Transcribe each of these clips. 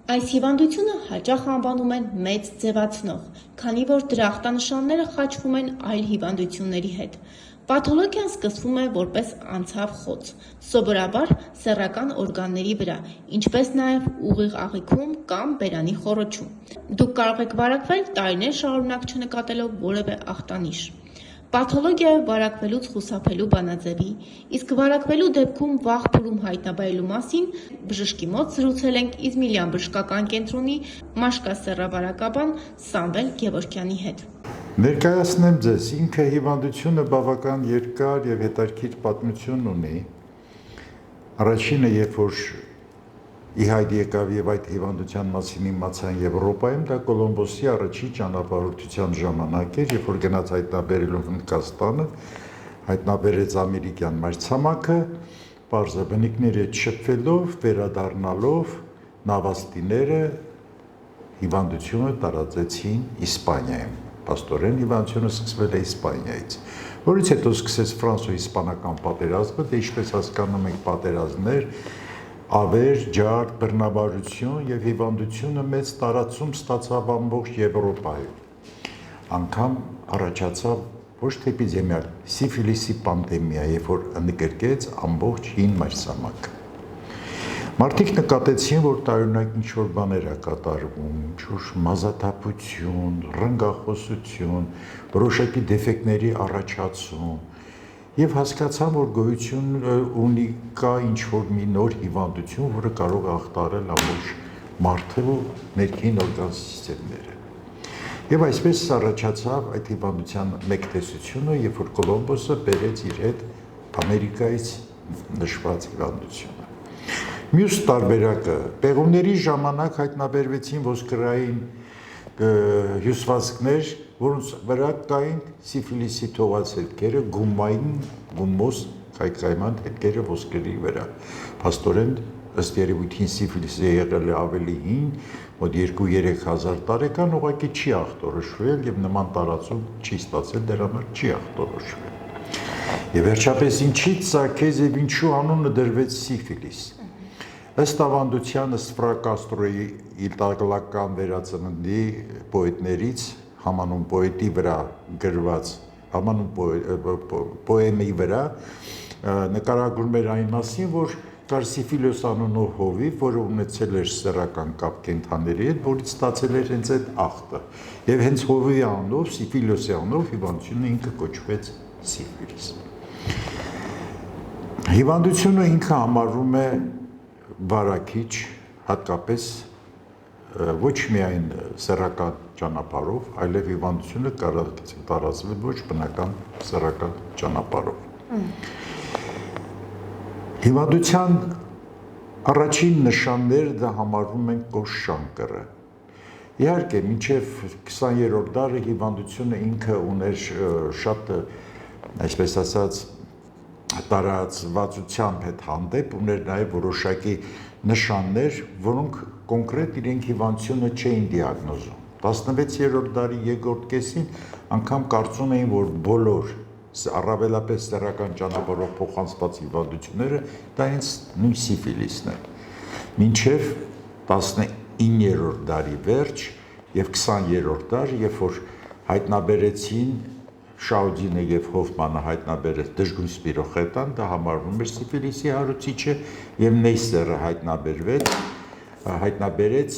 Այս հիվանդությունը հաճախ անվանում են մեծ ձևացնող, քանի որ դրա ախտանշանները խաչվում են այլ հիվանդությունների հետ։ Պաթոլոգիան սկսվում է որպես անցավ խոց, սովորաբար սեռական օրգանների վրա, ինչպես նաև ուղիղ աղիքում կամ բերանի խոռոչում։ Դուք կարող եք վարակվել տարիներ շարունակ չնկատելով որևէ ախտանիշ։ Պաթոլոգիայով վարակվելուց խուսափելու բանաձևի, իսկ վարակվելու դեպքում վաղ փուլում հայտնաբերելու մասին բժշկի մոտ զրուցել ենք Իզմիլյան բժշկական կենտրոնի մաշկասեռավարակաբան Սամվել Գևորգյանի հետ։ Ներկայացնեմ ձեզ, ինքը հիվանդությունը բավական երկար եւ հետաքրքիր պատմություն ունի։ Առաջինը, երբ որ ի հայտ եկավ եւ այդ հիվանդության մասին իմացան Եվրոպայում, դա Կոլումբոսի առաջի ճանապարհորդության ժամանակ էր, երբ որ գնաց հայտնաբերելու Հնդկաստանը, հայտնաբերեց ամերիկյան մայրցամաքը, պարզաբնիկները շփվելով, վերադառնալով նավաստիները հիվանդությունը տարածեցին Իսպանիայում։ Պաստորեն հիվանդությունը սկսվել է Իսպանիայից, որից հետո սկսեց ֆրանսո-իսպանական պատերազմը, դե ինչպես հասկանում եք պատերազմներ, ավեր, ջար, բռնաբարություն եւ հիվանդությունը մեծ տարածում ստացավ ամբողջ Եվրոպայում։ Անգամ առաջացավ ոչ թե էպիդեմիա, սիֆիլիսի պանդեմիա, երբ որ ընդգրկեց ամբողջ հին մայրցամաքը։ Մարդիկ նկատեցին, որ տարօրինակ ինչ-որ բաներ է կատարվում, ինչ-որ մազաթափություն, ռնգախոսություն, որոշակի դեֆեկտների առաջացում, եւ հասկացան, որ գոյություն ունի կա ինչ-որ մի նոր հիվանդություն, որը կարող է ախտարել ամբողջ մարդու ներքին օրգան սիստեմները։ Եվ այսպես առաջացավ այդ հիվանդության մեկ տեսությունը, երբ որ Կոլումբոսը բերեց իր հետ Ամերիկայից նշված հիվանդությունը։ Մյուս տարբերակը պեղումների ժամանակ հայտնաբերվեցին ոսկրային հյուսվածքներ, որոնց վրա կային սիֆիլիսի թողած հետքերը, գումոս կայքայման հետքերը ոսկրի վրա։ Փաստորեն ըստ երևույթին սիֆիլիսը եղել է ավելի հին, մոտ 2-3 հազար տարեկան, ուղղակի չի ախտորոշվել եւ նման տարածում չի ստացել, դրա համար չի ախտորոշվել։ Եվ վերջապես ինչից սարքեց եւ ինչու անունը դրվեց սիֆիլիս։ Ըստ ավանդության Սֆրակաստրոյի իտալական վերածննդի պոետներից համանուն պոետի վրա գրված համանուն պոեմի վրա նկարագրում էր այն մասին, որ կար Սիֆիլոս անունով հովիվ, որը ունեցել էր սեռական կապ կենդանիների հետ, որից ստացել էր հենց այդ ախտը։ Եվ հենց հովիվի անունով, Սիֆիլոսի անունով հիվանդությունը ինքը կոչվեց սիֆիլիս։ Հիվանդությունը ինքը համարվում է վարակիչ, հատկապես ոչ միայն սեռական ճանապարհով, այլև հիվանդությունը կարող է տարածվել ոչ բնական սեռական ճանապարհով։ Հիվանդության առաջին նշանները դա համարվում են կոշտ շանկրը։ Իհարկե, մինչև 20-րդ դարը հիվանդությունը ինքը ուներ շատ, այսպես ասած, տարածվածությամբ հետ հանդեպ ուներ նաև որոշակի նշաններ, որոնք կոնկրետ իրենք հիվանդությունը չէին դիագնոզում։ 16-րդ դարի երկրորդ կեսին անգամ կարծում էին, որ բոլոր առավելապես սեռական ճանապարհով փոխանցված հիվանդությունները դա հենց նույն սիֆիլիսն է։ Մինչև 19-րդ դարի վերջ եւ 20-րդ դար, երբ որ հայտնաբերեցին Շաուդինը եւ Հոֆմանը հայտնաբերեց դժգույն սպիրոխետան, դա համարվում էր սիֆիլիսի հարուցիչը եւ Նեյսերը հայտնաբերեց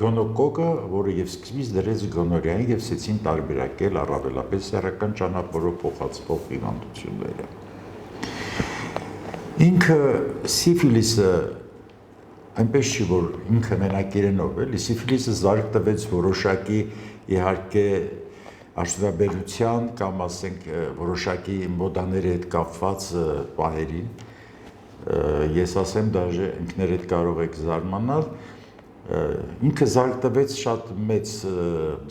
գոնոկոկը, որը եւ սկզբից դրեց գոնորեային եւ սկսեցին տարբերակել առավելապես սեռական ճանապարհով փոխանցվող հիվանդությունները։ Ինքը սիֆիլիսը այնպես չի, որ ինքը մենակ իրենով էլի, սիֆիլիսը զարգ տվեց որոշակի իհարկե արդյունաբերության կամ ասենք որոշակի մոդաների հետ կապված պահերին, ես ասեմ դաժե ինքներդ կարող եք զարմանալ, ինքը զարգ տվեց շատ մեծ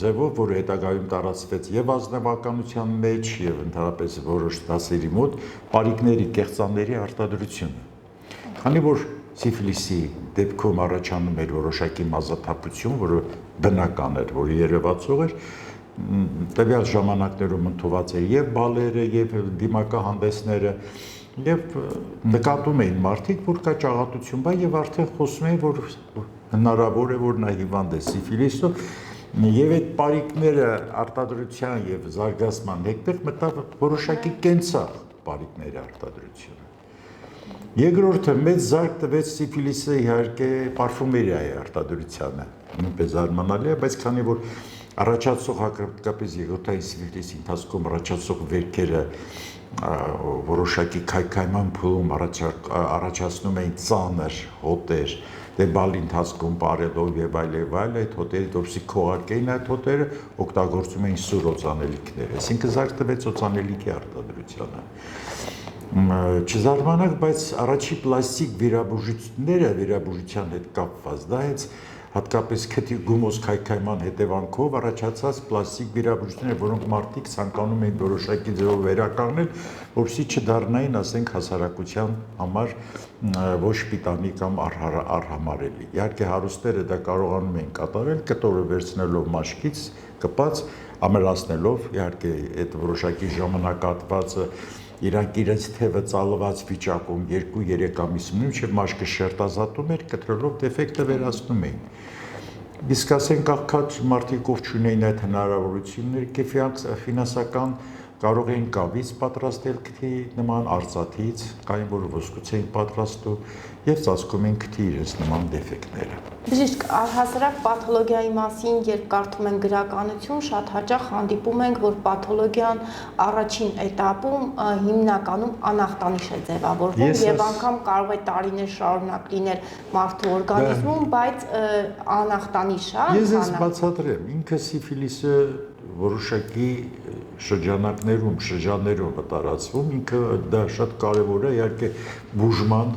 ձևով, որը հետագայում տարածվեց եւ ազնվականության մեջ եւ ընդհանրապես որոշ դասերի մոտ պարիկների, կեղծանների արտադրությունը։ Քանի որ սիֆիլիսի դեպքում առաջանում էր որոշակի մազաթափություն, որը բնական էր, որը երևացող էր, տվյալ ժամանակներում ընդունված էր եւ բալերը եւ դիմակահանդեսները եւ նկատում էին մարդիկ, որ կա ճաղատություն, բայց եւ արդեն խոսում էին, որ հնարավոր է որ նա հիվանդ է սիֆիլիսով եւ այդ պարիկները արտադրության եւ զարգացման հետեւք մտավ որոշակի կենցաղ պարիկների արտադրությունը։ Երկրորդը մեծ զարգ տվեց սիֆիլիսը իհարկե պարֆումերիայի արտադրությանը, նույնպես զարմանալի է, բայց քանի որ առաջացող հակառակապես եղօթային սիֆիլիսի ընթացքում առաջացող վերքերը որոշակի քայքայման փուլում առաջացնում էին ծանր հոտեր, դեպալի ընթացքում բարելով եւ այլև այլ այդ հոտերը դուրսի քողարկեին այդ հոտերը օգտագործում էին սուր օծանելիքներ, այսինքն զարգ տվեց օծանելիքի արտադրությանը։ Չզարմանաք, բայց առաջի պլաստիկ վիրաբուժության հետ կապված, դա հենց հատկապես քթի գումոզ քայքայման հետևանքով առաջացած պլաստիկ վիրաբուժություններ, որոնք մարդիկ ցանկանում էին որոշակի ձևով վերականգնել, որպեսզի չդառնային, ասենք, հասարակության համար ոչ պիտանի կամ արհամարելի։ Իհարկե հարուստները դա կարողանում էին կատարել, կտորը վերցնելով մաշկից, կպած, ամրացնելով, իհարկե այդ որոշակի ժամանակահատվածը իրանք իրենց թևը ծալված վիճակում 2-3 ամիսում մինչև մաշկը շերտազատում էր, կտրելով դեֆեկտը վերացնում էին։ Իսկ ասենք աղքատ մարդիկ ով չունեին այդ հնարավորությունները, ֆինանսական կարող էին կավից պատրաստել քթի նման արծաթից, կային որ ոսկուց էին պատրաստում եւ ծածկում էին քթի իրենց նման դեֆեկտները։ Բժիշկ, առհասարակ պաթոլոգիայի մասին, երբ կարդում ենք գրականություն, շատ հաճախ հանդիպում ենք, որ պաթոլոգիան առաջին էտապում հիմնականում անախտանիշ է ձևավորվում եւ անգամ կարող է տարիներ շարունակ լինել մարդու օրգանիզմում, բայց անախտանիշ է։ Ես բացատրեմ, ինքը սիֆիլիսը որոշակի շրջաններում տարածվում, ինքը դա շատ կարևոր է իհարկե բուժման,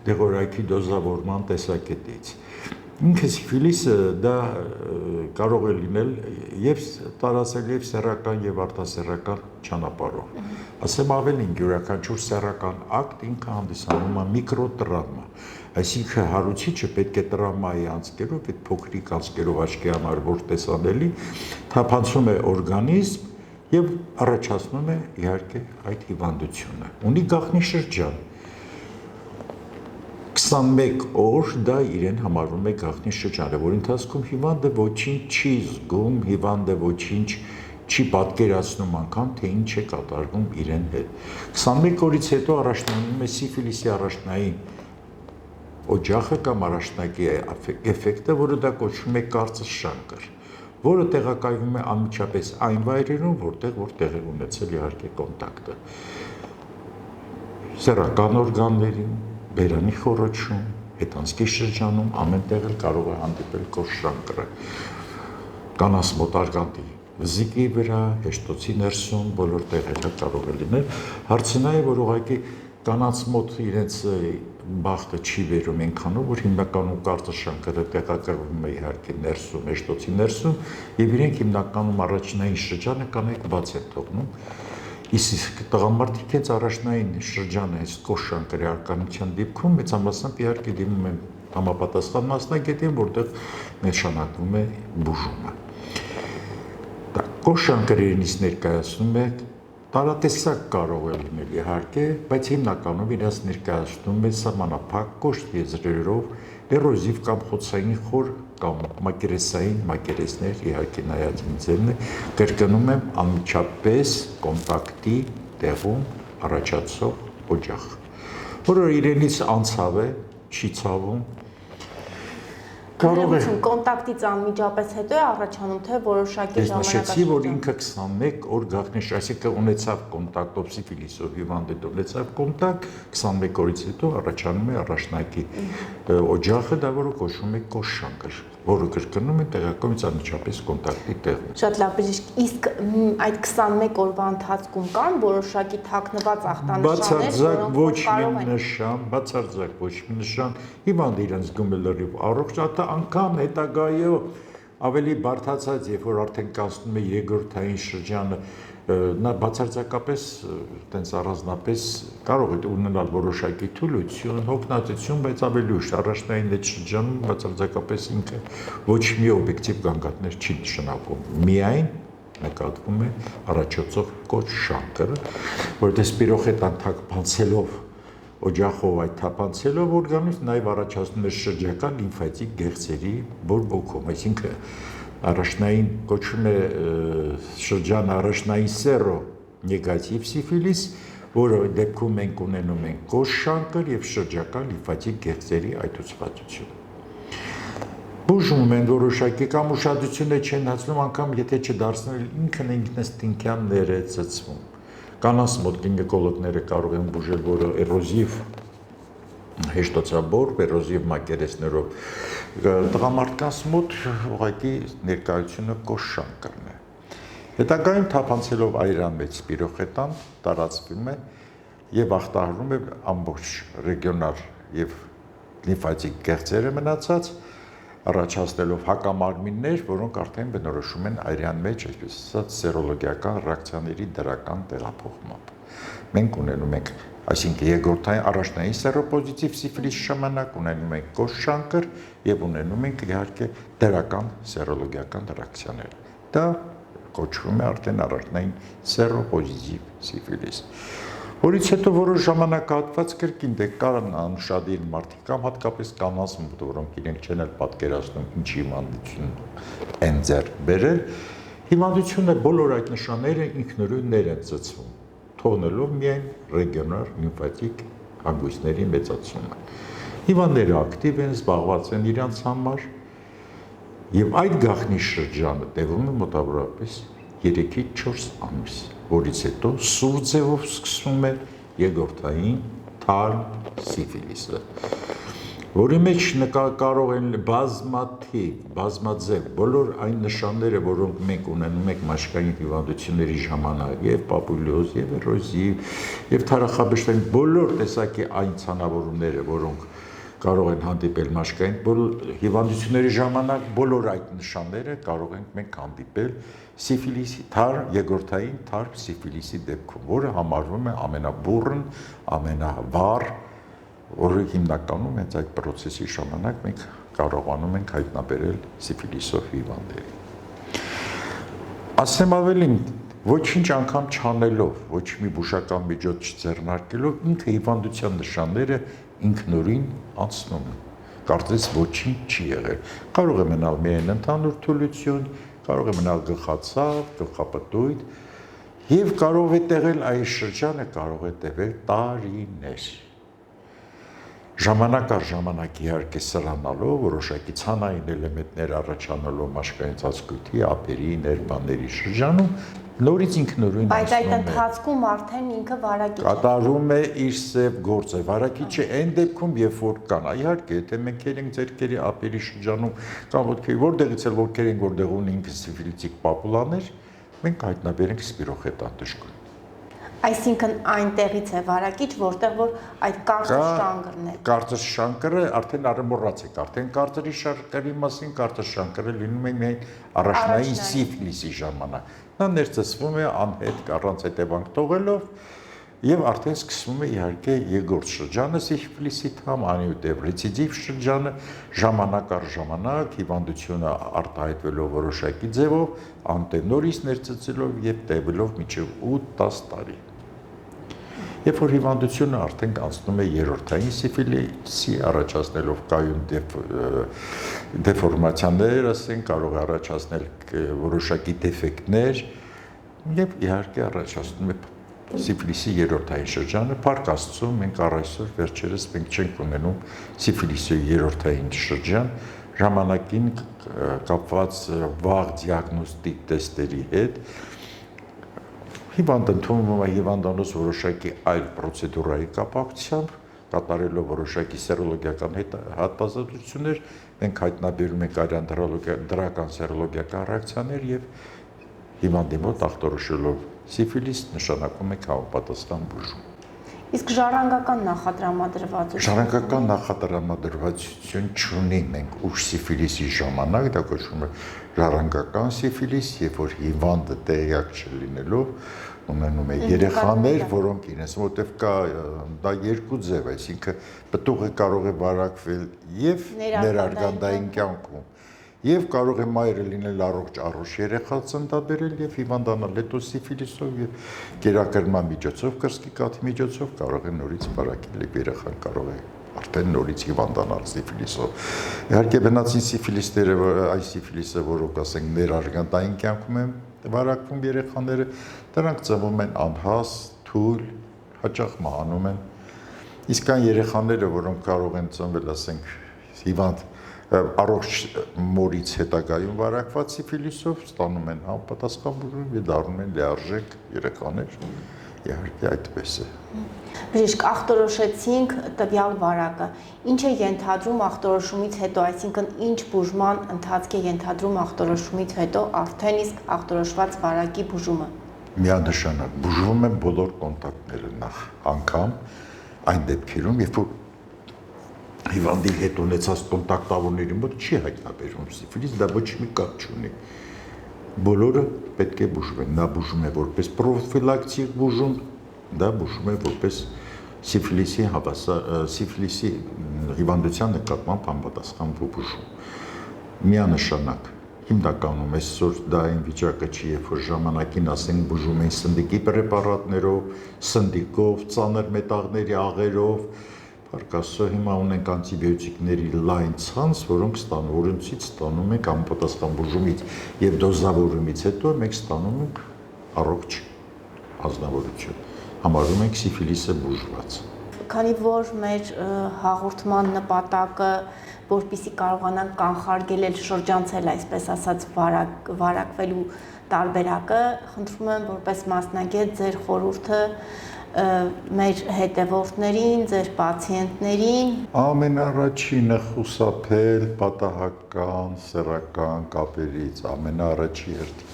դեղորայքի դոզավորման տեսակետից։ Ինքը սիֆիլիսը դա կարող է լինել եւ տարածել եւ սեռական եւ արտասեռական ճանապարհով։ Ասեմ ավելին, յուրաքանչյուր սեռական ակտ ինքը հանդիսանում է միկրոտրավմա։ Այսինքն հարուցիչը պետք է տրավմայի անցկերով, այդ փոքրիկ անցկերով աչքի համար որ տեսանելի, թափանցում է օրգանիզմ եւ առաջացնում է իհարկե այդ հիվանդությունը։ Ունի գաղտնի շրջան։ 21 օր դա իրեն համարվում է գաղտնի շրջանը, որ ընթացքում հիվանդը ոչինչ չի զգում, հիվանդը ոչինչ չի պատկերացնում անգամ, թե ինչ է կատարվում իրեն հետ։ 21 օրից հետո առաջանում է սիֆիլիսի առաջնային օջախը կամ առաջնակի էֆեկտը, որը դա կոչվում է կարծես շանկր, որը տեղակայվում է անմիջապես այն վայրերում, որտեղ է ունեցել իհարկե կոնտակտը։ Սեռական օրգաններին, բերանի խոռոչում, հետանցքի շրջանում ամենտեղ էլ կարող է հանդիպել կոշտ շանկրը։ Կանանց մոտ արգանդի վզիկի վրա, հեշտոցի ներսում, բոլոր տեղերը կարող է լինել։ Հարցը նա է, որ ուղղակի կանանց մոտ իրենց բախտը չի վերում այնքանով, որ հիմնականում կարծես շանկրը տեղակայվում է իհարկե ներսում, հեշտոցի ներսում, եւ իրենք հիմնականում առաջնային շրջանը կանայք բաց են թողնում։ Իսկ տղամարդիկ հենց առաջնային շրջանը այս կոշտ շանկրի արտանության դեպքում մեծամասամբ իհարկե դիմում են համապատասխան մասնագետին, որտեղ նշանակվում է բուժումը։ Կոշտ շանկրերից ներկայացնում է տարատեսակ կարող է լինել իհարկե, բայց հիմնականում իրաց ներկայացնում է սահմանափակ կոշտ եզրերով, էրոզիվ կամ խոցային խոր կամ մակերեսային մակերեսներ, իհարկե նայած ինձերն է, կրկնում եմ անմիջապես կոնտակտի տեղում առաջացող օջախ, որը իրենից անցավ է, չի ցավում, կարող է կոնտակտից անմիջապես հետո է առաջանում, թե որոշակի ժամանակաշրջան։ Ես նշեցի, որ ինքը 21 օր գաղտնի, այսինքն ունեցավ կոնտակտով սիֆիլիսով հիվանդը ունեցավ կոնտակտ, 21 օրից հետո առաջանում է առաջնակի օջախը, դա որը կոչվում է կոշտ շանկր, որը կրկնում է տեղակայումից անմիջապես կոնտակտի տեղում։ Շատ լավ, բժիշկ, իսկ այդ 21 օրվա ընթացքում կան որոշակի թաքնված ախտանշաններ, բացարձակ ոչ մի նշան, հիվանդը իրեն զգում է լրիվ առողջ, անգամ հետագայով ավելի բարդացած, երբ որ արդեն կանցնում է երկրորդային շրջանը, նա բացարձակապես տենց առանձնապես կարող է ունենալ որոշակի թուլություն, հոգնածություն, բայց ավելի ուշ առաջնային այդ շրջանում բացարձակապես ինքը ոչ մի օբյեկտիվ գանգատներ չի նշանակում, միայն նկատվում է առաջացող կոշտ շանկրը, որտեղ սպիրոխետան թափանցելով օջախով այդ թափանցելով օրգանիզմ նաև առաջացնում է շրջակա լիմֆատիկ գեղձերի բորբոքում, այսինքն առաջնային կոչվում է շրջանը առաջնային սերո նեգատիվ սիֆիլիս, որը դեպքում մենք ունենում ենք կոշտ շանկր եւ շրջակա լիմֆատիկ գեղձերի այտուցվածություն։ Բուժում են որոշակի կամ ուշադրությունը չեն հացնում անգամ եթե չդարձնել ինքն ինքնըստինքյաններ է ծծվում։ Կանանց մոտ գինեկոլոգները կարող են բուժել, որը էրոզիվ հեշտոցաբոր, էրոզիվ մակերեսներով, տղամարդկանց մոտ ուղղակի ներկայությունը կոշտ շանկրն է։ Հետագայում թափանցելով այրան մեջ սպիրոխետան տարածվում է եւ ախտահարում է ամբողջ ռեգիոնալ եւ լիմֆատիկ գեղձերը մնացած, առաջացնելով հակամարմիններ, որոնք արդեն բնորոշում են այրան մեջ, այսպես ասած, սերոլոգիական ռեակցիաների դրական տեղափոխմամբ։ Մենք ունենում ենք, այսինքն երկրորդային առաջնային սերոպոզիտիվ սիֆիլիս ժամանակ ունենում ենք կոշտ շանկր եւ ունենում ենք իհարկե դրական սերոլոգիական ռեակցիաներ։ Դա կոչվում է արդեն առաջնային սերոպոզիտիվ սիֆիլիս։ Որից հետո որոշ ժամանակահատված կրկին դե կան անուշադիր մարդիկ կամ հատկապես կանանց մոտ, որոնք իրենք չեն էլ պատկերացնում ինչ հիվանդություն են ձեռք բերել, հիվանդությունը բոլոր այդ նշանները ինքնուրույններ են ծծվում, թողնելով միայն ռեգիոնալ լիմֆատիկ հանգույցների մեծացումը։ Հիվանդները ակտիվ են, զբաղված են իրենց համար, եւ այդ գաղտնի շրջանը տևում է մոտավորապես 3-ից 4 ամիս, որից հետո սուր ձևով սկսվում է երկրորդային թարմ սիֆիլիսը, որի մեջ կարող են բազմաձև բոլոր այն նշանները, որոնք մենք ունենում ենք մաշկային հիվանդությունների ժամանակ, եւ պապուլյոզ, եւ էրոզիվ, եւ թարախաբեշտային բոլոր տեսակի այն ցանավորումները, որոնք կարող են հանդիպել մաշկային հիվանդությունների ժամանակ, բոլոր այդ նշանները կարող ենք մենք հանդիպել սիֆիլիսի երկրորդային թարմ սիֆիլիսի դեպքում, որը համարվում է ամենաբուռն, ամենավառ, որը հիմնականում հենց այդ process-ի ժամանակ մենք կարողանում ենք հայտնաբերել սիֆիլիսով հիվանդների։ Ասեմ ավելին, ոչինչ անգամ չանելով, ոչ մի բուժական միջոց չձեռնարկելով, ինքը հիվանդության նշանները ինքնուրույն անցնում են, կարծես ոչինչ չի եղել։ Կարող է մնալ միայն ընդհանուր թուլություն, կարող է մնալ գլխացավ, գլխապտույտ, եւ կարող է տևել այս շրջանը, կարող է տևել տարիներ։ Ժամանակ առ ժամանակ իհարկե սրանալով, որոշակի ցանային էլեմենտներ առաջանալով մաշկային ծածկույթի, ափերի, ներբանների շրջանում, նորից ինքնուրույն բայց այդ ընթացքում արդեն ինքը վարակիչ է։ Կատարում է իր սև գործը, վարակիչը այն դեպքում, երբ որ կան, իհարկե, եթե մենք ենք ձեռքերի ափերի շրջանում կամ ոտքերի, որտեղից էլ ոտքեր ենք, որտեղ ունի ինքը սիֆիլիտիկ պապուլաներ, մենք հայտնաբերենք սպիրոխետան դժգույն։ Այսինքն այնտեղից է վարակիչ, որտեղ որ այդ կարծր շանկրն է։ Կարծր շանկրը արդեն արմորացեք, արդեն կարծրի շանկրի մասին կարծր շանկրը լինում է միայն առաջնային սիֆիլիսի ժամանակ։ Նա ներծծվում է անհետ առանց հետևանք թողելով եւ արդեն սկսվում է իհարկե երկրորդ շրջանը սիֆիլիսի թամ, անյութեւ ռեցիդիվ շրջանը, ժամանակ առ ժամանակ հիվանդությունը արտահայտվելով որոշակի ձևով, անտենորից ներծծելով եւ տևելով մինչեւ 8-10 տարի։ Երբ որ հիվանդությունը արդեն անցնում է երրորդային սիֆիլիսի, առաջացնելով կայուն դեֆորմացիաներ, ասենք, կարող է առաջացնել որոշակի դեֆեկտներ եւ իհարկե առաջացնում է սիֆիլիսի երրորդային շրջանը, փառք Աստծո, մենք առ այսօր վերջերս մենք չենք ունենում սիֆիլիսի երրորդային շրջան, ժամանակին կապված վաղ դիագնոստիկ տեստերի հետ հիվանդ ընդունվում է հիվանդանոց որոշակի այլ պրոցեդուրայի կապակցությամբ, կատարելով որոշակի սերոլոգիական հետազոտություններ, մենք հայտնաբերում ենք արյան դրական սերոլոգիական ռեակցիաներ եւ հիվանդի մոտ ախտորոշելով սիֆիլիս նշանակում է համապատասխան բուժում։ Իսկ ժառանգական նախատրամադրվածություն։ Ժառանգական նախատրամադրվածություն չունի մենք ուշ սիֆիլիսի ժամանակ, դա կոչվում է ժառանգական սիֆիլիս, երբ որ հիվանդը տեղյակ չլինելով ունենում է երեխաներ, որոնք իրենց մոտև կա դա երկու ձև, այսինքն պտուղը կարող է վարակվել եւ ներարգանդային կյանքում Եվ կարող է մայրը լինել առողջ երեխա ծննդաբերել եւ հիվանդանալ հետո սիֆիլիսով եւ գերակրման միջոցով, կրծքի կաթի միջոցով կարող է նորից բարակել եւ երեխան կարող է արդեն նորից հիվանդանալ սիֆիլիսով։ Իհարկե բնածին սիֆիլիսները, այս սիֆիլիսը, որոնք ասենք ներարգանդային կյանքում են վարակվում երեխաները, դրանք ծնվում են անհաս, թույլ, հաճախ մահանում են։ Իսկ այն երեխաները, որոնք կարող են ծնվել, ասենք, հիվանդ առողջ մորից հետագայում վարակված սիֆիլիսով, ստանում են համապատասխան բուժում եւ դառնում են լիարժեք երեխաներ։ Իհարկե այդպես է։ Բժիշկ, ախտորոշեցինք տվյալ վարակը։ Ինչ է ենթադրում ախտորոշումից հետո, այսինքն ինչ բուժման ընթացք է ենթադրում ախտորոշումից հետո արդեն իսկ ախտորոշված վարակի բուժումը։ Միանշանակ բուժվում են բոլոր կոնտակտները նախ, անգամ այն դեպքերում, երբ որ հիվանդի հետ ունեցած կոնտակտավորների մոտ չի հայտնաբերվում սիֆիլիս, դա ոչ մի կապ չունի։ Բոլորը պետք է բուժվեն։ Նա բուժում է որպես պրոֆիլակտիկ բուժում, դա բուժում է որպես սիֆիլիսի հիվանդության նկատմամբ համապատասխան բուժում։ Միանշանակ հիմնականում այսօր դա այն վիճակը չի, երբ որ ժամանակին ասենք բուժում են սնդիկի պրեպարատներով, սնդիկով, ծանր մետաղների աղերով, Պարկասո հիմա ունենք անտիբիոտիկների լայն ցանց, որոնք որոնցից ստանում ենք համապատասխան բուժումից եւ դոզավորումից հետո մենք ստանում ենք առողջ ազնվորություն։ Համարում ենք սիֆիլիսը բուժված։ Քանի որ մեր հաղորդման նպատակը, որպեսզի կարողանանք կանխարգելել, շրջանցել, այսպես ասած, վարակվելու տարբերակը, խնդրում եմ որպես մասնագետ ձեր խորհուրդը մեր հետևորդներին, ձեր պացիենտներին։ Ամենառաջինը խուսափել պատահական, սեռական կապերից, ամենառաջի հերթին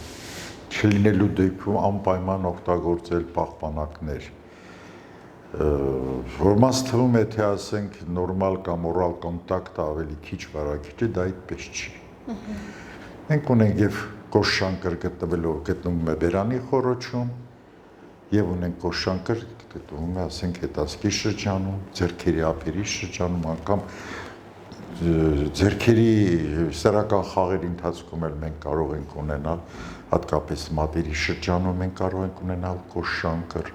չլինելու դեպքում անպայման օգտագործել պահպանակներ։ Որ մաս թվում է, թե ասենք նորմալ կամ օրալ կոնտակտը ավելի քիչ վարակիչ է, դա այդպես չի։ Մենք ունենք եւ կոշշանկր գտնվում է բերանի խոռոչում, եւ ունենք կոշշանկր գտնվում է, ասենք, հետազգի շրջանում, ձեռքերի ափերի շրջանում, անգամ ձեռքերի սեռական խաղերի ընթացքում էլ մենք կարող ենք ունենալ, հատկապես մատերի շրջանում մենք կարող ենք ունենալ կոշշանկր։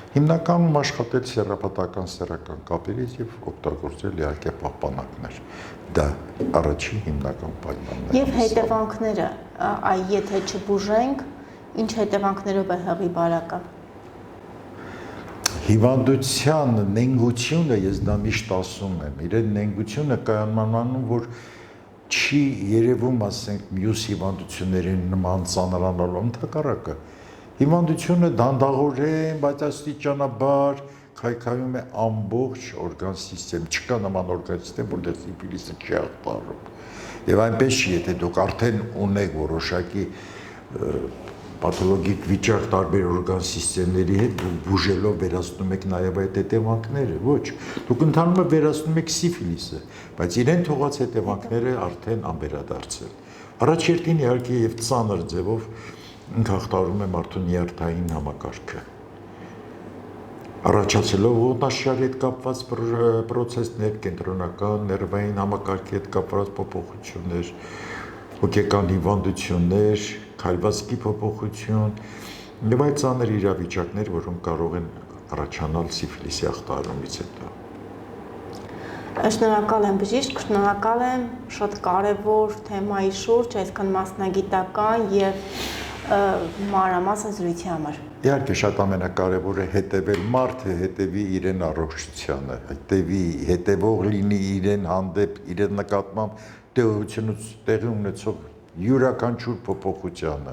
Հիմնականում աշխատել սեռապատական սեռական կապերից եւ օգտագործել իհարկե պահպանակներ։ Դա առաջին հիմնական պայմանն է։ Եվ հետևանքները, եթե չբուժենք, ինչ հետևանքներով է հղի բարակը։ Հիվանդության նենգությունը, ես դա միշտ ասում եմ, իրեն նենգությունը կայանանում, որ չի երևում, ասենք, մյուս հիվանդությունների նման ծանրանալու, ընդհակառակը։ Հիվանդությունը դանդաղորեն, բայց աստիճանաբար քայքայում է ամբողջ օրգան սիստեմ, չկա նման օրգան սիստեմ, որտեղ սիֆիլիսը չի ախտարում։ Եվ այնպես չի, եթե դուք արդեն ունեք որոշակի պաթոլոգիկ վիճակ տարբեր օրգան սիստեմների հետ, դուք բուժելով վերացնում եք նաև այդ հետևանքները, ոչ, դուք ընդհանրապես վերացնում եք սիֆիլիսը, բայց իրեն թողած հետևանքները արդեն անվերադարձ են։ Առաջերտին իհարկե եւ ծանր ձևով ինքնախտարում է մարդու նյարդային համակարգը։ Առաջացելով ողնաշարի հետ կապված պրոցեսներ, կենտրոնական ներվային համակարգի հետ կապված փոփոխություններ, հոգեկան հիվանդություններ, քայլվածքի փոփոխություն եւ այլ ծանր իրավիճակներ, որոնք կարող են առաջանալ սիֆիլիսի ախտարումից հետո։ Շնորհակալ եմ բժիշկ, շնորհակալ եմ շատ կարևոր թեմայի շուրջ այսքան մասնագիտական եւ մանրամասն զրույցի համար։ Իհարկե շատ ամենակարևորը հետևել մարդը, հետևի իրեն առողջությանը, հետևող լինի իրեն հանդեպ, իրեն նկատմամբ տեղի ունեցող յուրաքանչյուր փոփոխությանը։